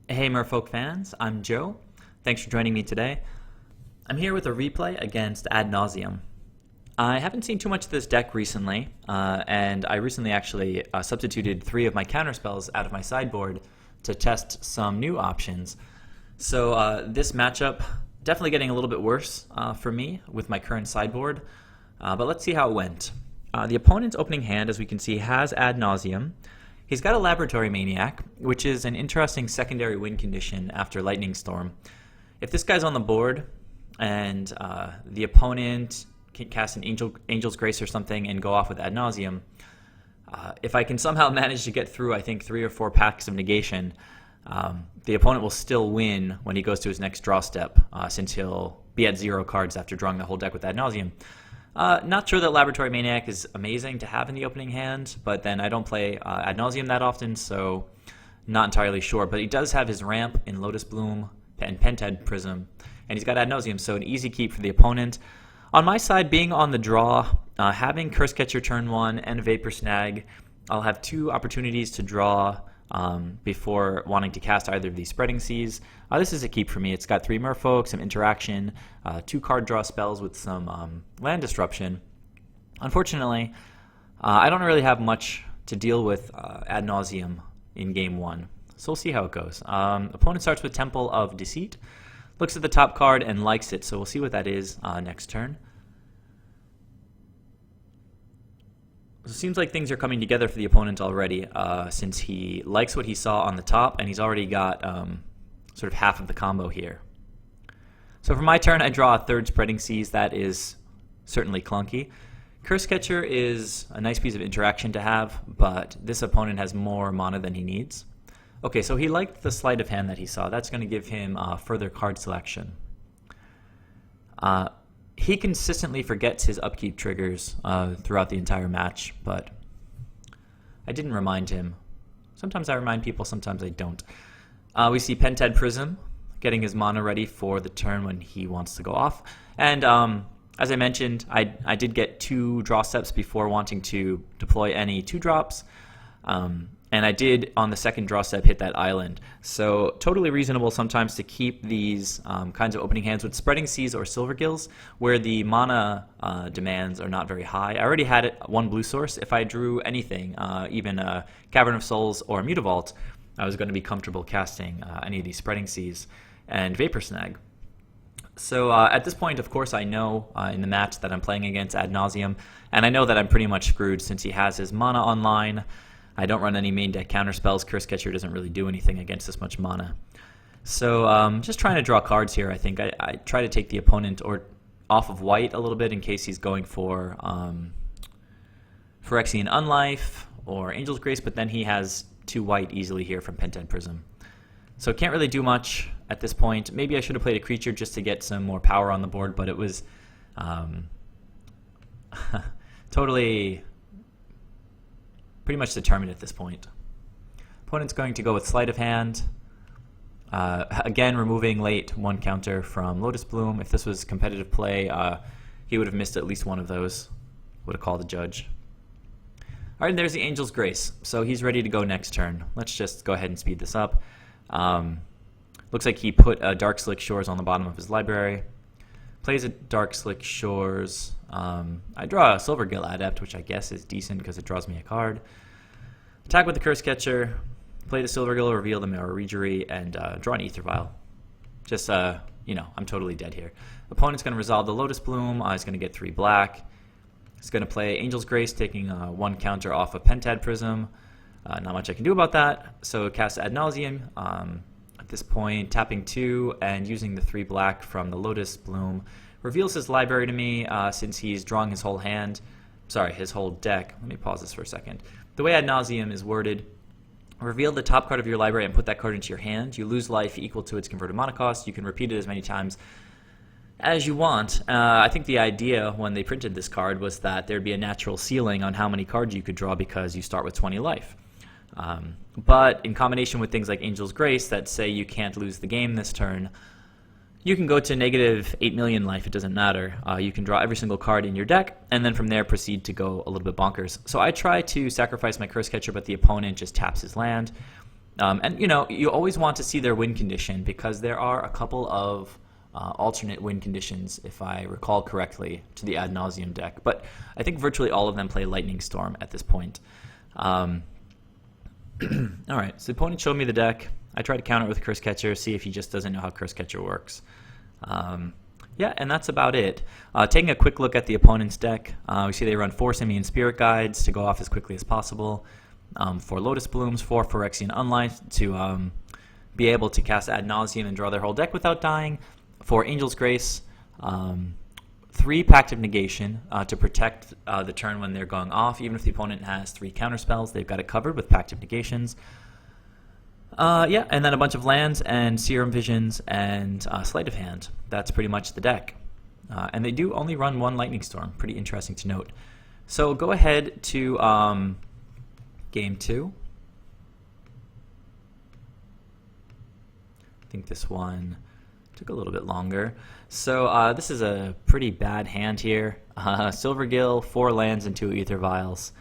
Hey Merfolk fans, I'm Joe. Thanks for joining me today. I'm here with a replay against Ad Nauseam. I haven't seen too much of this deck recently, and I recently actually substituted 3 of my counterspells out of my sideboard to test some new options. So this matchup definitely getting a little bit worse for me with my current sideboard, but let's see how it went. The opponent's opening hand, as we can see, has Ad Nauseam. He's got a Laboratory Maniac, which is an interesting secondary win condition after Lightning Storm. If this guy's on the board and the opponent can cast an Angel's Grace or something and go off with Ad Nauseam, if I can somehow manage to get through, I think, 3 or 4 packs of negation, the opponent will still win when he goes to his next draw step, since he'll be at 0 cards after drawing the whole deck with Ad Nauseam. Not sure that Laboratory Maniac is amazing to have in the opening hand, but then I don't play Ad Nauseam that often, so not entirely sure. But he does have his ramp in Lotus Bloom and Pentad Prism, and he's got Ad Nauseam, so an easy keep for the opponent. On my side, being on the draw, having Cursecatcher turn 1 and Vapor Snag, I'll have 2 opportunities to draw before wanting to cast either of these Spreading Seas. This is a keep for me. It's got 3 Merfolk, some interaction, 2 card draw spells with some land disruption. Unfortunately, I don't really have much to deal with Ad Nauseam in game 1, so we'll see how it goes. Opponent starts with Temple of Deceit, looks at the top card and likes it, so we'll see what that is next turn. So it seems like things are coming together for the opponent already, since he likes what he saw on the top, and he's already got sort of half of the combo here. So for my turn, I draw a 3rd Spreading Seas. That is certainly clunky. Cursecatcher is a nice piece of interaction to have, but this opponent has more mana than he needs. Okay, so he liked the sleight of hand that he saw. That's going to give him further card selection. He consistently forgets his upkeep triggers throughout the entire match, but I didn't remind him. Sometimes I remind people, sometimes I don't. We see Pentad Prism getting his mana ready for the turn when he wants to go off. And as I mentioned, I did get 2 draw steps before wanting to deploy any 2-drops. And I did, on the 2nd draw step, hit that island. So totally reasonable sometimes to keep these kinds of opening hands with Spreading Seas or Silvergills, where the mana demands are not very high. I already had 1 blue source. If I drew anything, even a Cavern of Souls or Mutavault, I was going to be comfortable casting any of these Spreading Seas and Vapor Snag. So at this point, of course, I know in the match that I'm playing against Ad Nauseam, and I know that I'm pretty much screwed since he has his mana online. I don't run any main deck counterspells. Cursecatcher doesn't really do anything against this much mana. So just trying to draw cards here. I think I try to take the opponent off of white a little bit in case he's going for Phyrexian Unlife or Angel's Grace, but then he has 2 white easily here from Pentad Prism. So can't really do much at this point. Maybe I should have played a creature just to get some more power on the board, but it was totally pretty much determined at this point. Opponent's going to go with Sleight of Hand. Again, removing late 1 counter from Lotus Bloom. If this was competitive play, he would have missed at least 1 of those. Would have called the judge. All right, and there's the Angel's Grace. So he's ready to go next turn. Let's just go ahead and speed this up. Looks like he put a Dark Slick Shores on the bottom of his library. Plays a Dark Slick Shores. I draw a Silvergill Adept, which I guess is decent because it draws me a card. Attack with the Cursecatcher. Play the Silvergill, reveal the Merrow Reejerey, and draw an AEther Vial. Just, I'm totally dead here. Opponent's going to resolve the Lotus Bloom. He's going to get 3 black. He's going to play Angel's Grace, taking 1 counter off of Pentad Prism. Not much I can do about that. So cast Ad Nauseam. At this point, tapping 2 and using the 3 black from the Lotus Bloom reveals his library to me since he's drawing his whole hand. Sorry, his whole deck. Let me pause this for a second. The way Ad Nauseam is worded, reveal the top card of your library and put that card into your hand. You lose life equal to its converted mana cost. You can repeat it as many times as you want. I think the idea when they printed this card was that there'd be a natural ceiling on how many cards you could draw because you start with 20 life. But in combination with things like Angel's Grace that say you can't lose the game this turn, you can go to negative 8 million life, it doesn't matter. You can draw every single card in your deck, and then from there proceed to go a little bit bonkers. So I try to sacrifice my Cursecatcher, but the opponent just taps his land. And you know, you always want to see their win condition because there are a couple of alternate win conditions, if I recall correctly, to the Ad Nauseam deck. But I think virtually all of them play Lightning Storm at this point. All right, so the opponent showed me the deck. I tried to counter it with Cursecatcher, see if he just doesn't know how Cursecatcher works. Yeah, and that's about it. Taking a quick look at the opponent's deck, we see they run 4 Simian Spirit Guides to go off as quickly as possible, 4 Lotus Blooms, 4 Phyrexian Unlife to be able to cast Ad Nauseam and draw their whole deck without dying, 4 Angel's Grace, 3 Pact of Negation to protect the turn when they're going off. Even if the opponent has 3 counterspells, they've got it covered with Pact of Negations. Yeah, and then a bunch of lands and Serum Visions and Sleight of Hand. That's pretty much the deck. And they do only run 1 Lightning Storm. Pretty interesting to note. So go ahead to Game 2. I think this one took a little bit longer. So this is a pretty bad hand here. Silvergill, 4 lands and 2 AEther Vials.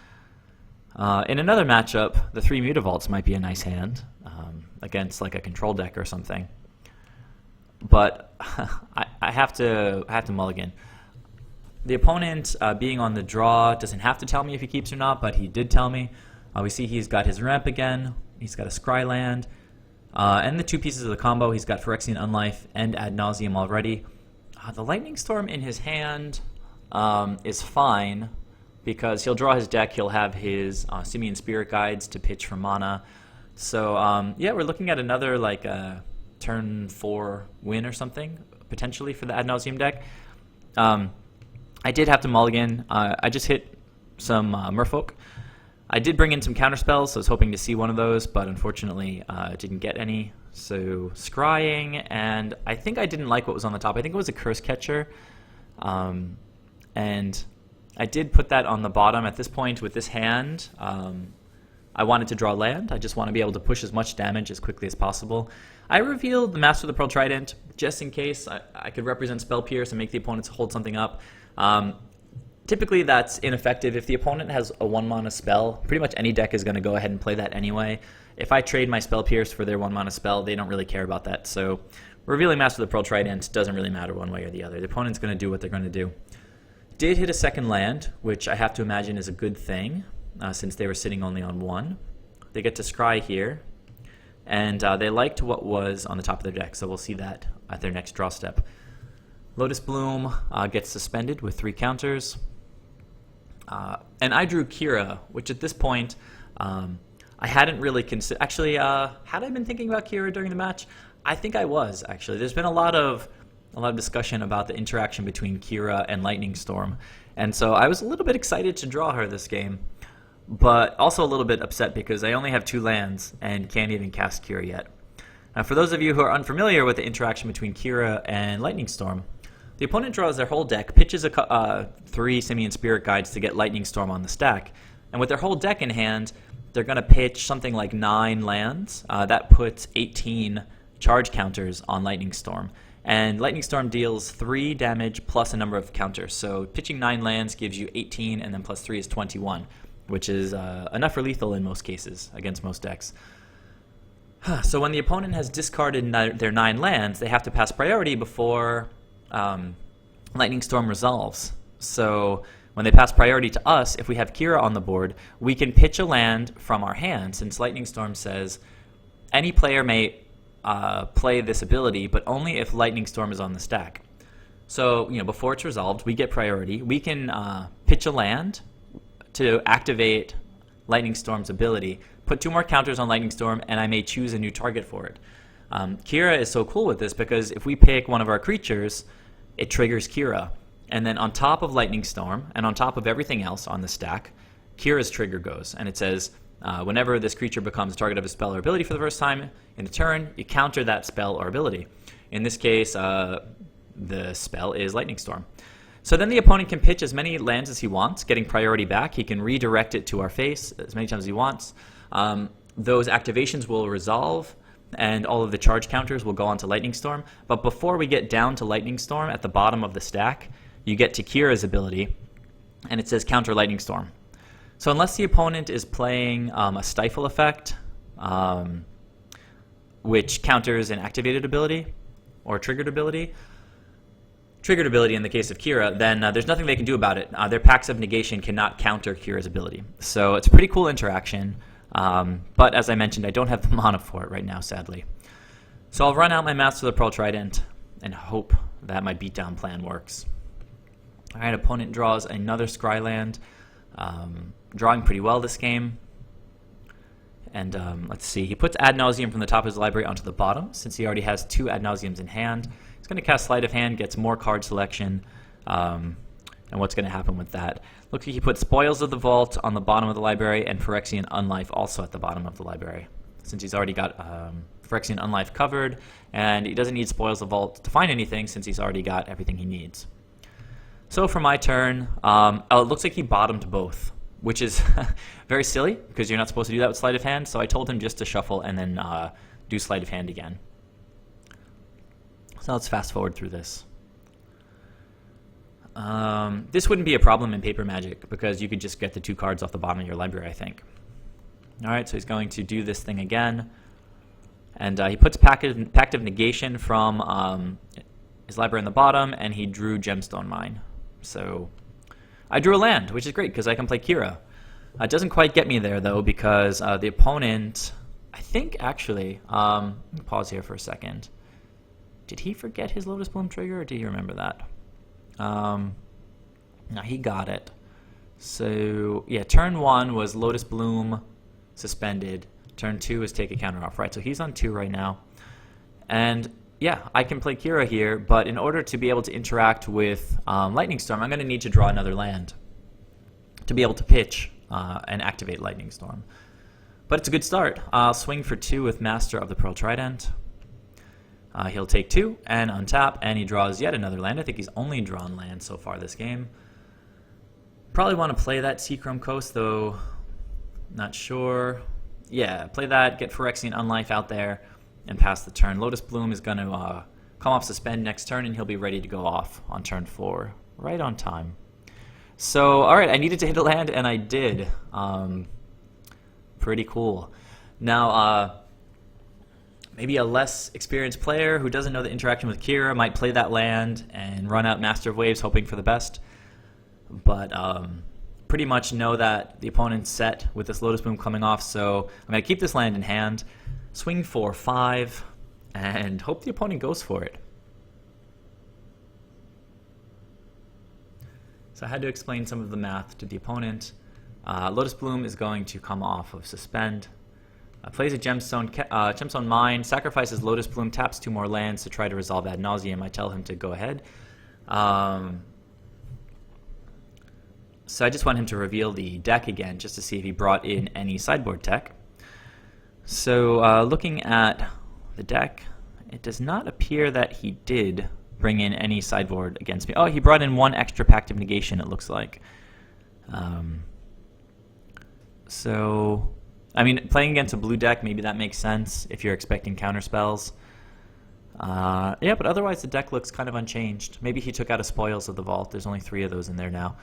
In another matchup, the 3 Mutavaults might be a nice hand against like a control deck or something. But I have to mulligan. The opponent being on the draw doesn't have to tell me if he keeps or not, but he did tell me. We see he's got his ramp again. He's got a Scry land. And the 2 pieces of the combo, he's got Phyrexian Unlife and Ad Nauseam already. The Lightning Storm in his hand is fine because he'll draw his deck. He'll have his Simian Spirit Guides to pitch for mana. So yeah, we're looking at another like turn 4 win or something potentially for the Ad Nauseam deck. I did have to mulligan. I just hit some Merfolk. I did bring in some counterspells, so I was hoping to see one of those, but unfortunately didn't get any. So scrying, and I think I didn't like what was on the top. I think it was a Cursecatcher, and I did put that on the bottom. At this point with this hand, I wanted to draw land. I just want to be able to push as much damage as quickly as possible. I revealed the Master of the Pearl Trident just in case I could represent Spell Pierce and make the opponents hold something up. Typically that's ineffective. If the opponent has a 1-mana spell, pretty much any deck is going to go ahead and play that anyway. If I trade my Spell Pierce for their 1-mana spell, they don't really care about that. So revealing Master of the Pearl Trident doesn't really matter one way or the other. The opponent's going to do what they're going to do. Did hit a second land, which I have to imagine is a good thing, since they were sitting only on 1. They get to scry here, and they liked what was on the top of their deck, so we'll see that at their next draw step. Lotus Bloom gets suspended with 3 counters. And I drew Kira, which at this point I hadn't really considered. Actually, had I been thinking about Kira during the match? I think I was, actually. There's been a lot of discussion about the interaction between Kira and Lightning Storm, and so I was a little bit excited to draw her this game, but also a little bit upset because I only have 2 lands and can't even cast Kira yet. Now, for those of you who are unfamiliar with the interaction between Kira and Lightning Storm, the opponent draws their whole deck, pitches 3 Simian Spirit Guides to get Lightning Storm on the stack, and with their whole deck in hand, they're going to pitch something like 9 lands. That puts 18 charge counters on Lightning Storm. And Lightning Storm deals 3 damage plus a number of counters. So pitching 9 lands gives you 18, and then plus 3 is 21, which is enough for lethal in most cases against most decks. So when the opponent has discarded their 9 lands, they have to pass priority before Lightning Storm resolves. So when they pass priority to us, if we have Kira on the board, we can pitch a land from our hand, since Lightning Storm says any player may play this ability, but only if Lightning Storm is on the stack. So, before it's resolved, we get priority. We can pitch a land to activate Lightning Storm's ability, put 2 more counters on Lightning Storm, and I may choose a new target for it. Kira is so cool with this because if we pick one of our creatures, it triggers Kira. And then on top of Lightning Storm, and on top of everything else on the stack, Kira's trigger goes, and it says, whenever this creature becomes a target of a spell or ability for the first time in a turn, you counter that spell or ability. In this case, the spell is Lightning Storm. So then the opponent can pitch as many lands as he wants, getting priority back. He can redirect it to our face as many times as he wants. Those activations will resolve, and all of the charge counters will go onto Lightning Storm. But before we get down to Lightning Storm, at the bottom of the stack, you get to Kira's ability, and it says counter Lightning Storm. So unless the opponent is playing a Stifle effect, which counters an activated ability or triggered ability. Triggered ability in the case of Kira, then there's nothing they can do about it. Their Pacts of Negation cannot counter Kira's ability. So it's a pretty cool interaction, but as I mentioned, I don't have the mana for it right now, sadly. So I'll run out my Master of the Pearl Trident and hope that my beatdown plan works. Alright, opponent draws another Scryland, drawing pretty well this game. And let's see, he puts Ad Nauseam from the top of his library onto the bottom, since he already has 2 Ad Nauseams in hand. He's going to cast Sleight of Hand, gets more card selection, and what's going to happen with that. Looks like he put Spoils of the Vault on the bottom of the library and Phyrexian Unlife also at the bottom of the library, since he's already got Phyrexian Unlife covered, and he doesn't need Spoils of the Vault to find anything since he's already got everything he needs. So for my turn, it looks like he bottomed both, which is very silly because you're not supposed to do that with Sleight of Hand, so I told him just to shuffle and then do Sleight of Hand again. So let's fast forward through this. This wouldn't be a problem in Paper Magic because you could just get the 2 cards off the bottom of your library, I think. Alright, so he's going to do this thing again. And he puts Pact of Negation from his library on the bottom, and he drew Gemstone Mine. So I drew a land, which is great because I can play Kira. It doesn't quite get me there, though, because the opponent, I think, actually, let me pause here for a second. Did he forget his Lotus Bloom trigger, or did he remember that? No, he got it. So, yeah, turn 1 was Lotus Bloom suspended. Turn 2 is take a counter off, right? So he's on 2 right now. And, yeah, I can play Kira here, but in order to be able to interact with Lightning Storm, I'm going to need to draw another land to be able to pitch and activate Lightning Storm. But it's a good start. I'll swing for 2 with Master of the Pearl Trident. He'll take 2 and untap, and he draws yet another land. I think he's only drawn land so far this game. Probably want to play that Seachrome Coast, though not sure. Yeah, play that, get Phyrexian Unlife out there, and pass the turn. Lotus Bloom is going to come off suspend next turn, and he'll be ready to go off on turn 4. Right on time. So, alright, I needed to hit a land, and I did. Pretty cool. Now, maybe a less experienced player who doesn't know the interaction with Kira might play that land and run out Master of Waves hoping for the best. But pretty much know that the opponent's set with this Lotus Bloom coming off, so I'm going to keep this land in hand, swing for 5, and hope the opponent goes for it. So I had to explain some of the math to the opponent. Lotus Bloom is going to come off of Suspend. Plays a Gemstone Mine, sacrifices Lotus Bloom, taps 2 more lands to try to resolve Ad Nauseam. I tell him to go ahead. So I just want him to reveal the deck again just to see if he brought in any sideboard tech. So looking at the deck, it does not appear that he did bring in any sideboard against me. Oh, he brought in 1 extra Pact of Negation, it looks like. So, I mean, playing against a blue deck, maybe that makes sense if you're expecting counter spells. Yeah, but otherwise the deck looks kind of unchanged. Maybe he took out a Spoils of the Vault. There's only 3 of those in there now.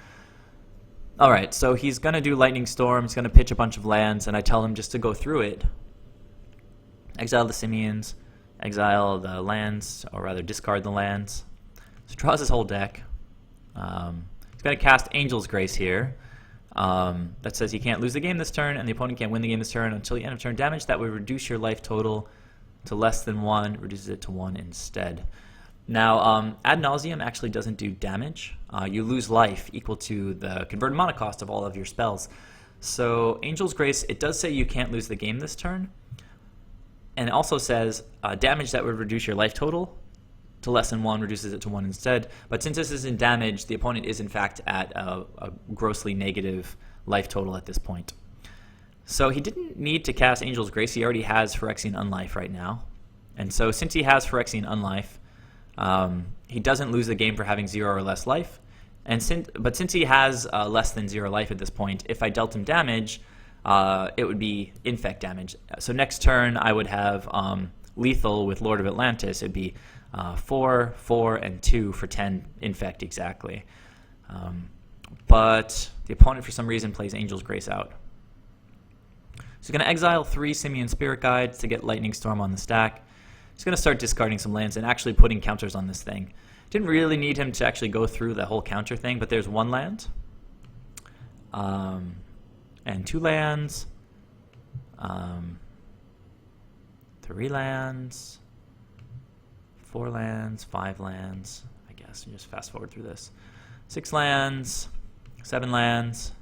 Alright, so he's going to do Lightning Storm. He's going to pitch a bunch of lands, and I tell him just to go through it. Exile the Simians, exile the lands, or rather discard the lands. So draws his whole deck. He's going to cast Angel's Grace here. That says he can't lose the game this turn, and the opponent can't win the game this turn until the end of turn damage. That would reduce your life total to less than 1, reduces it to 1 instead. Now, Ad Nauseam actually doesn't do damage. You lose life equal to the converted mana cost of all of your spells. So, Angel's Grace, it does say you can't lose the game this turn. And it also says damage that would reduce your life total to less than 1, reduces it to 1 instead. But since this isn't damage, the opponent is in fact at a grossly negative life total at this point. So he didn't need to cast Angel's Grace. He already has Phyrexian Unlife right now. And so since he has Phyrexian Unlife, he doesn't lose the game for having 0 or less life. But since he has less than 0 life at this point, if I dealt him damage, it would be infect damage. So next turn I would have lethal with Lord of Atlantis. It would be 4, 4, and 2 for 10 infect exactly. But the opponent for some reason plays Angel's Grace out. So he's going to exile 3 Simian Spirit Guides to get Lightning Storm on the stack. He's going to start discarding some lands and actually putting counters on this thing. Didn't really need him to actually go through the whole counter thing, but there's 1 land. And 2 lands. 3 lands. 4 lands. 5 lands. I guess. Just fast forward through this. 6 lands. 7 lands.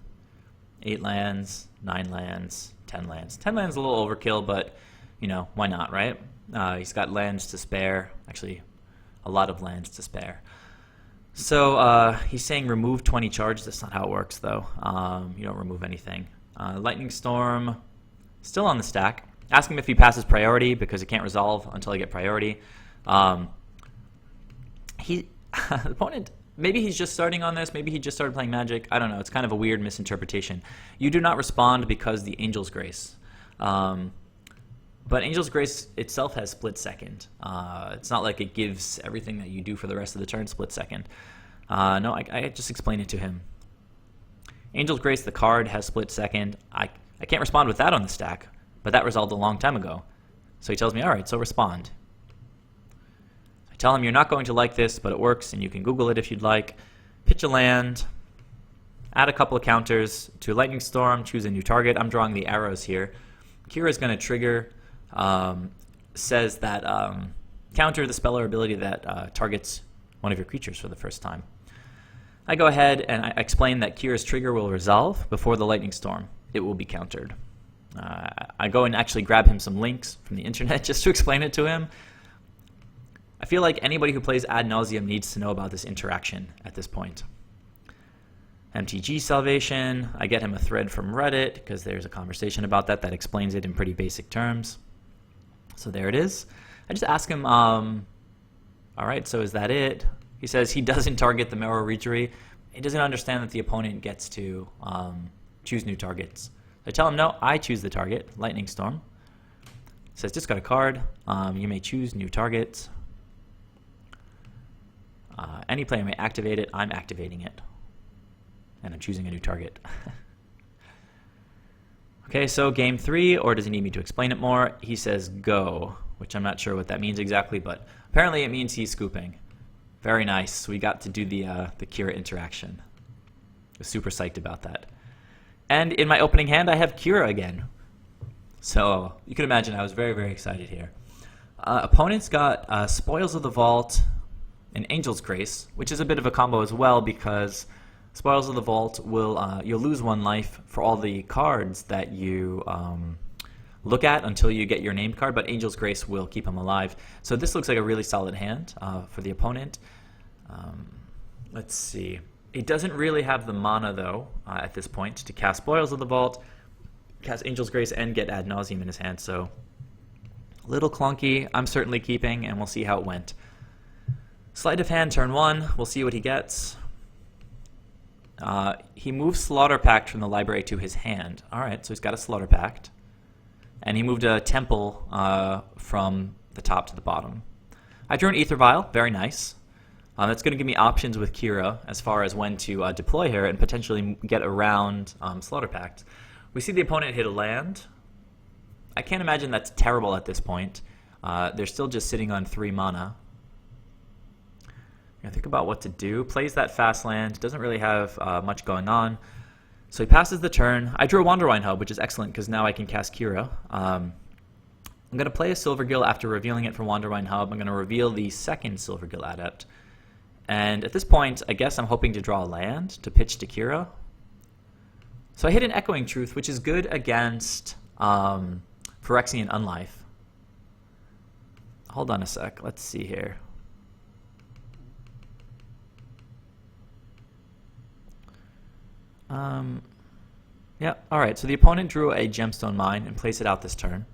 8 lands. 9 lands. 10 lands. 10 lands is a little overkill, but, you know, why not, right? He's got lands to spare. Actually, a lot of lands to spare. So he's saying remove 20 charge. That's not how it works, though. You don't remove anything. Lightning Storm, still on the stack. Ask him if he passes priority because it can't resolve until I get priority. The opponent, maybe he's just starting on this. Maybe he just started playing Magic. I don't know. It's kind of a weird misinterpretation. You do not respond because the Angel's Grace. But Angel's Grace itself has split second. It's not like it gives everything that you do for the rest of the turn split second. No, I just explained it to him. Angel's Grace, the card, has split second. I can't respond with that on the stack, but that resolved a long time ago. So he tells me, all right, so respond. I tell him you're not going to like this, but it works, and you can Google it if you'd like. Pitch a land, add a couple of counters to Lightning Storm, choose a new target. I'm drawing the arrows here. Kira's going to trigger, says that counter the spell or ability that targets one of your creatures for the first time. I go ahead and I explain that Kira's trigger will resolve before the Lightning Storm. It will be countered. I go and actually grab him some links from the internet just to explain it to him. I feel like anybody who plays Ad Nauseam needs to know about this interaction at this point. MTG Salvation, I get him a thread from Reddit because there's a conversation about that explains it in pretty basic terms. So there it is. I just ask him, all right, so is that it? He says he doesn't target the Merrow Reejerey. He doesn't understand that the opponent gets to choose new targets. I tell him, no, I choose the target, Lightning Storm. He says, discard a card. You may choose new targets. Any player may activate it. I'm activating it. And I'm choosing a new target. Okay, so game 3, or does he need me to explain it more? He says go, which I'm not sure what that means exactly, but apparently it means he's scooping. Very nice. We got to do the Kira interaction. I was super psyched about that. And in my opening hand, I have Kira again. So you can imagine I was very, very excited here. Opponents got Spoils of the Vault and Angel's Grace, which is a bit of a combo as well because Spoils of the Vault will you'll lose 1 life for all the cards that you look at until you get your named card, but Angel's Grace will keep him alive. So this looks like a really solid hand for the opponent. Let's see. He doesn't really have the mana, though, at this point to cast Spoils of the Vault, cast Angel's Grace, and get Ad Nauseam in his hand, so a little clunky. I'm certainly keeping, and we'll see how it went. Sleight of hand, turn 1. We'll see what he gets. He moves Slaughter Pact from the library to his hand. All right, so he's got a Slaughter Pact. And he moved a Temple from the top to the bottom. I drew an AEther Vial. Very nice. That's going to give me options with Kira as far as when to deploy her and potentially get around Slaughter Pact. We see the opponent hit a land. I can't imagine that's terrible at this point. They're still just sitting on 3 mana. I think about what to do. Plays that fast land. Doesn't really have much going on. So he passes the turn. I drew a Wanderwine Hub, which is excellent because now I can cast Kira. I'm going to play a Silvergill after revealing it from Wanderwine Hub. I'm going to reveal the second Silvergill Adept. And at this point, I guess I'm hoping to draw a land to pitch to Kira. So I hit an Echoing Truth, which is good against Phyrexian Unlife. Hold on a sec. Let's see here. Yeah, alright, so the opponent drew a Gemstone Mine and placed it out this turn.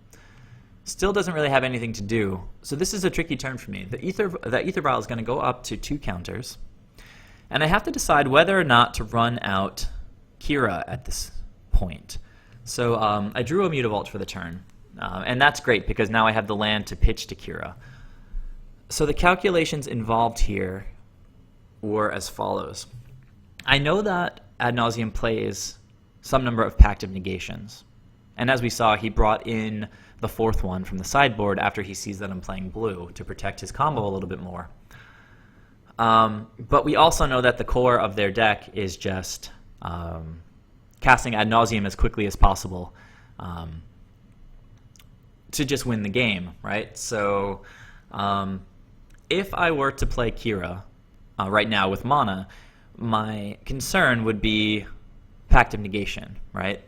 Still doesn't really have anything to do, so this is a tricky turn for me. The AEther Vial is going to go up to 2 counters, and I have to decide whether or not to run out Kira at this point. So I drew a Mutavault for the turn, and that's great because now I have the land to pitch to Kira. So the calculations involved here were as follows. I know that Ad Nauseam plays some number of Pact of Negations. And as we saw, he brought in the fourth one from the sideboard after he sees that I'm playing blue to protect his combo a little bit more. But we also know that the core of their deck is just casting Ad Nauseam as quickly as possible to just win the game, right? So if I were to play Kira right now with mana, my concern would be Pact of Negation, right?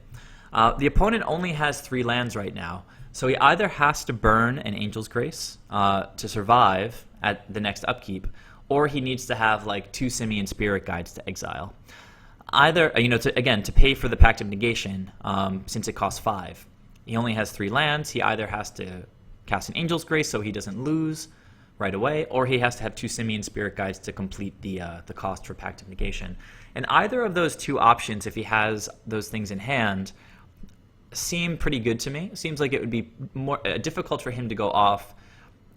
The opponent only has 3 lands right now, so he either has to burn an Angel's Grace to survive at the next upkeep, or he needs to have like 2 Simian Spirit Guides to exile. Either, to pay for the Pact of Negation, since it costs 5. He only has 3 lands. He either has to cast an Angel's Grace so he doesn't lose right away, or he has to have 2 Simian Spirit Guides to complete the cost for Pact of Negation. And either of those 2 options, if he has those things in hand, seem pretty good to me. It seems like it would be more difficult for him to go off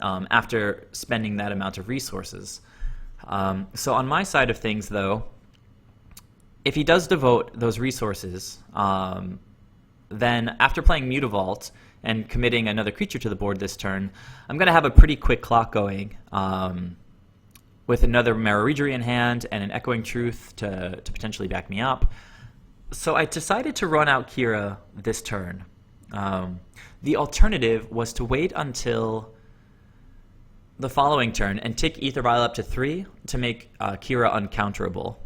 after spending that amount of resources. So on my side of things, though, if he does devote those resources, then after playing Mutavault and committing another creature to the board this turn, I'm going to have a pretty quick clock going with another Merrow Reejerey in hand and an Echoing Truth to potentially back me up. So I decided to run out Kira this turn. The alternative was to wait until the following turn and tick AEther Vial up to 3 to make Kira uncounterable.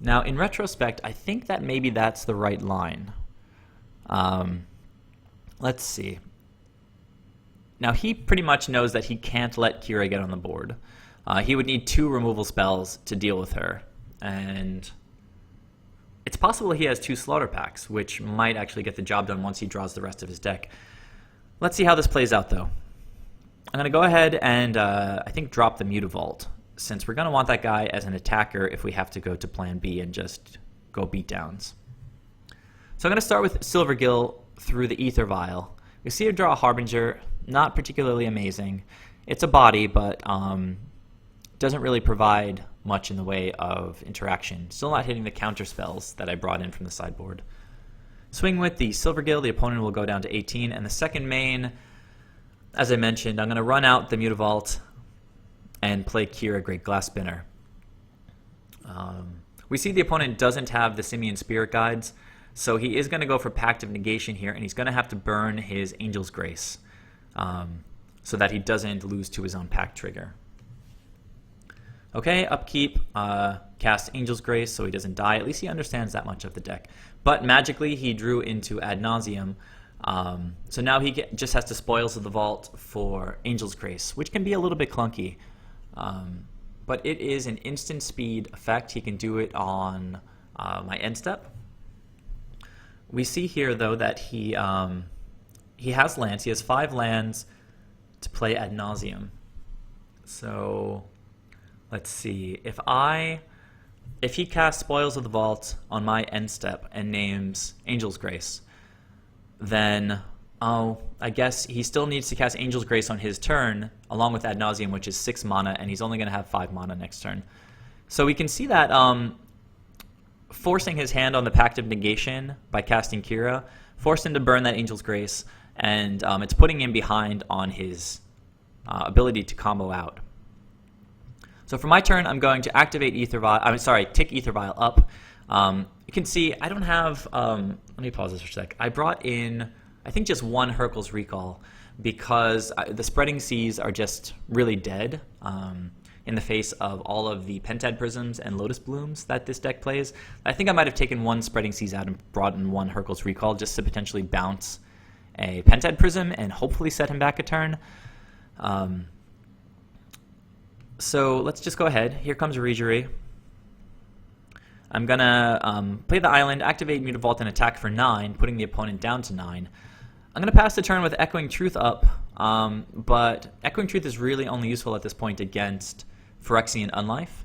Now, in retrospect, I think that maybe that's the right line. Let's see. Now, he pretty much knows that he can't let Kira get on the board. He would need 2 removal spells to deal with her. And it's possible he has 2 Slaughter Packs, which might actually get the job done once he draws the rest of his deck. Let's see how this plays out, though. I'm going to go ahead and, I think, drop the Mutavault, since we're going to want that guy as an attacker if we have to go to plan B and just go beatdowns. So I'm going to start with Silvergill through the AEther Vial. We see her draw a Harbinger, not particularly amazing. It's a body, but doesn't really provide much in the way of interaction. Still not hitting the counter spells that I brought in from the sideboard. Swing with the Silvergill, the opponent will go down to 18, and the second main, as I mentioned, I'm going to run out the Mutavault and play Kira, Great Glass Spinner. We see the opponent doesn't have the Simian Spirit Guides, so he is going to go for Pact of Negation here, and he's going to have to burn his Angel's Grace so that he doesn't lose to his own Pact trigger. Okay, upkeep, cast Angel's Grace so he doesn't die. At least he understands that much of the deck. But magically, he drew into Ad Nauseam, so now he just has to Spoils of the Vault for Angel's Grace, which can be a little bit clunky. But it is an instant speed effect. He can do it on my end step. We see here, though, that he has lands. He has 5 lands to play Ad Nauseam. So let's see. If he casts Spoils of the Vault on my end step and names Angel's Grace, then I guess he still needs to cast Angel's Grace on his turn, along with Ad Nauseam, which is 6 mana, and he's only going to have 5 mana next turn. So we can see that forcing his hand on the Pact of Negation by casting Kira forced him to burn that Angel's Grace, and it's putting him behind on his ability to combo out. So for my turn, I'm going to activate AEther Vial. Tick AEther Vial up. You can see I don't have. Let me pause this for a sec. I brought in, I think, just 1 Hurkyl's Recall because the Spreading Seas are just really dead in the face of all of the Pentad Prisms and Lotus Blooms that this deck plays. I think I might have taken 1 Spreading Seas out and brought in 1 Hurkyl's Recall just to potentially bounce a Pentad Prism and hopefully set him back a turn. So let's just go ahead. Here comes Reejerey. I'm going to play the island, activate Mutavault, and attack for 9, putting the opponent down to 9. I'm going to pass the turn with Echoing Truth up, but Echoing Truth is really only useful at this point against Phyrexian Unlife.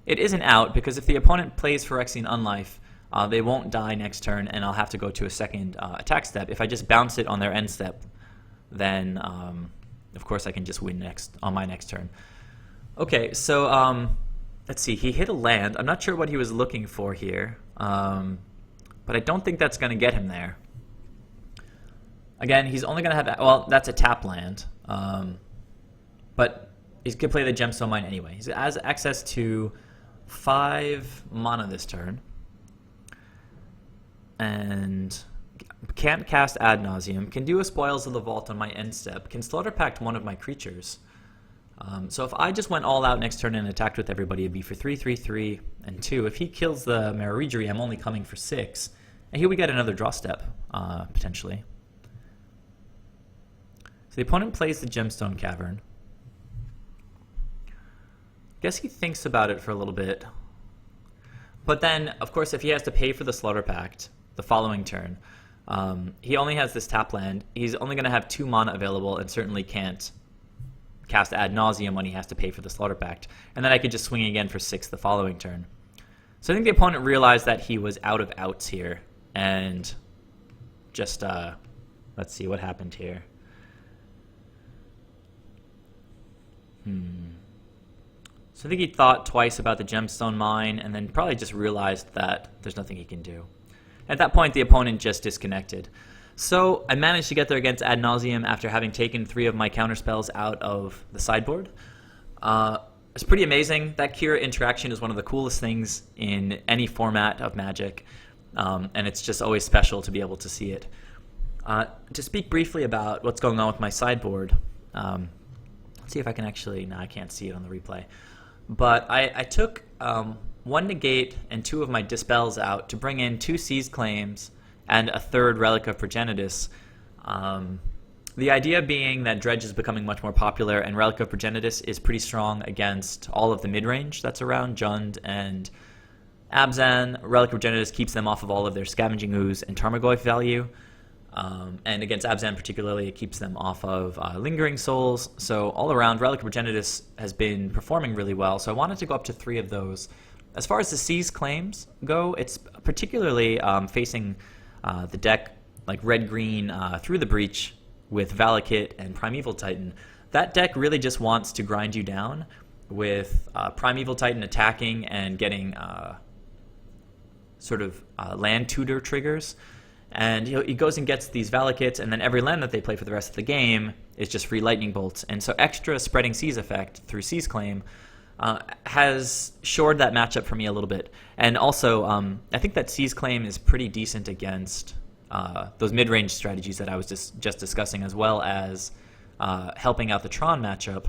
It isn't out, because if the opponent plays Phyrexian Unlife, they won't die next turn, and I'll have to go to a second attack step. If I just bounce it on their end step, then of course I can just win on my next turn. Okay, so let's see. He hit a land. I'm not sure what he was looking for here. but I don't think that's going to get him there. Again, he's only going to have, well, that's a tap land, but he could play the Gemstone Mine anyway. He has access to 5 mana this turn, and can't cast Ad Nauseam, can do a Spoils of the Vault on my end step, can Slaughter Pact one of my creatures. So if I just went all out next turn and attacked with everybody, it'd be for 3, 3, 3, and 2. If he kills the Merrow Reejerey, I'm only coming for 6. And here we get another draw step, potentially. So the opponent plays the Gemstone Cavern. Guess he thinks about it for a little bit. But then, of course, if he has to pay for the Slaughter Pact the following turn, he only has this tap land. He's only going to have 2 mana available and certainly can't cast Ad Nauseam when he has to pay for the Slaughter Pact. And then I could just swing again for 6 the following turn. So I think the opponent realized that he was out of outs here. And just, let's see what happened here. So I think he thought twice about the Gemstone Mine and then probably just realized that there's nothing he can do. At that point, the opponent just disconnected. So I managed to get there against Ad Nauseam after having taken 3 of my counterspells out of the sideboard. It's pretty amazing. That Kira interaction is one of the coolest things in any format of Magic, and it's just always special to be able to see it. To speak briefly about what's going on with my sideboard, let's see if I can actually, no, I can't see it on the replay. But I took 1 Negate and 2 of my Dispels out to bring in 2 Seize Claims and a 3rd Relic of Progenitus. The idea being that Dredge is becoming much more popular, and Relic of Progenitus is pretty strong against all of the mid-range that's around, Jund and Abzan. Relic of Progenitus keeps them off of all of their Scavenging Ooze and Tarmogoyf value. And against Abzan particularly, it keeps them off of Lingering Souls. So all around, Relic of Progenitus has been performing really well, so I wanted to go up to 3 of those. As far as the Seize Claims go, it's particularly facing the deck like red-green Through the Breach with Valakut and Primeval Titan. That deck really just wants to grind you down with Primeval Titan attacking and getting sort of land tutor triggers. And he goes and gets these Valakuts, and then every land that they play for the rest of the game is just free lightning bolts. And so extra Spreading Seas effect through Seize Claim has shored that matchup for me a little bit. And also, I think that Seize Claim is pretty decent against those mid-range strategies that I was just discussing, as well as helping out the Tron matchup.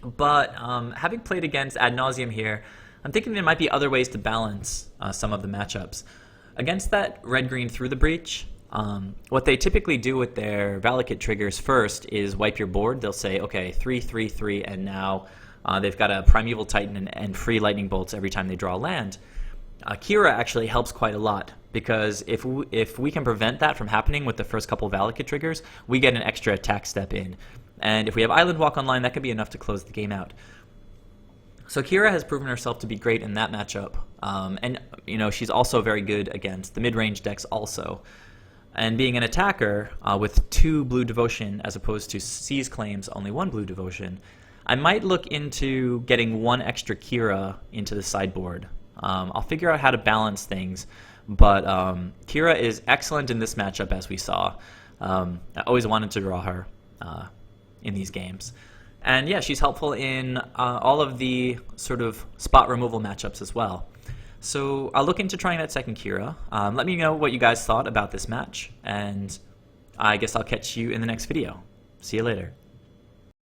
But having played against Ad Nauseam here, I'm thinking there might be other ways to balance some of the matchups. Against that red-green Through the Breach, what they typically do with their Valakut triggers first is wipe your board. They'll say, okay, 3, 3, 3, and now they've got a Primeval Titan and free lightning bolts every time they draw a land. Kira actually helps quite a lot, because if we can prevent that from happening with the first couple Valakut triggers, we get an extra attack step in. And if we have Island Walk online, that could be enough to close the game out. So Kira has proven herself to be great in that matchup, and she's also very good against the mid-range decks also. And being an attacker with 2 blue devotion as opposed to Seize Claims, only 1 blue devotion, I might look into getting 1 extra Kira into the sideboard. I'll figure out how to balance things, but Kira is excellent in this matchup, as we saw. I always wanted to draw her in these games. And yeah, she's helpful in all of the sort of spot removal matchups as well. So I'll look into trying that second Kira. Let me know what you guys thought about this match, and I guess I'll catch you in the next video. See you later.